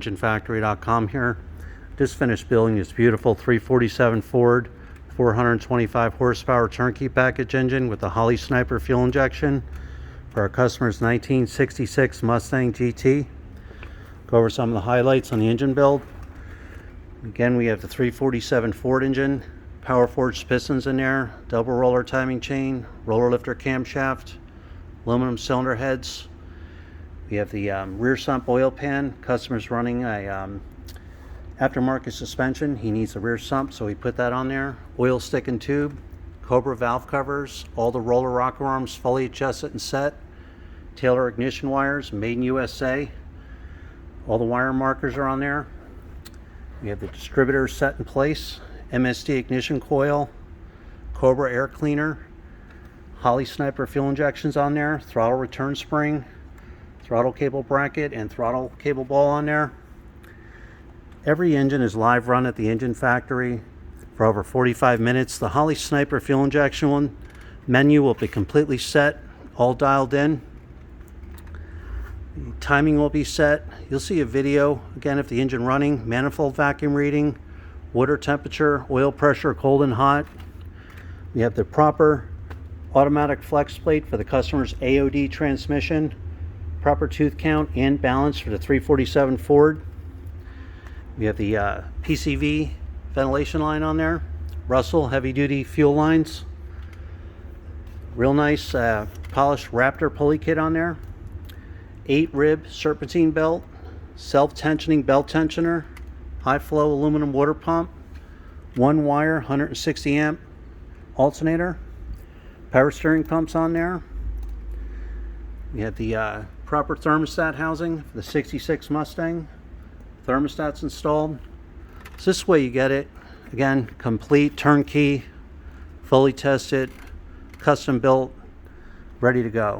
Factory.com here. Just finished building this beautiful 347 Ford 425 horsepower turnkey package engine with the Holley Sniper fuel injection for our customer's 1966 Mustang GT. Go over some of the highlights on the engine build. Again, we have the 347 Ford engine, power forged pistons in there, double roller timing chain, roller lifter camshaft, aluminum cylinder heads. We have the rear sump oil pan. Customer's running a aftermarket suspension. He needs a rear sump, so we put that on there. Oil stick and tube, Cobra valve covers, all the roller rocker arms fully adjusted and set, Taylor ignition wires, made in USA. All the wire markers are on there. We have the distributor set in place, MSD ignition coil, Cobra air cleaner, Holley Sniper fuel injections on there, throttle return spring, throttle cable bracket, and throttle cable ball on there. Every engine is live run at the engine factory for over 45 minutes. The Holley Sniper fuel injection menu will be completely set, all dialed in. The timing will be set. You'll see a video again of the engine running, manifold vacuum reading, water temperature, oil pressure, cold and hot. We have the proper automatic flex plate for the customer's AOD transmission, proper tooth count and balance for the 347 Ford. We have the PCV ventilation line on there, Russell heavy duty fuel lines, real nice polished Wraptor pulley kit on there, 8-rib serpentine belt, self-tensioning belt tensioner, high flow aluminum water pump, 1-wire 160 amp alternator, power steering pumps on there. We have the proper thermostat housing for the 66 Mustang. Thermostats installed. So this way you get it. Again, complete, turnkey, fully tested, custom built, ready to go.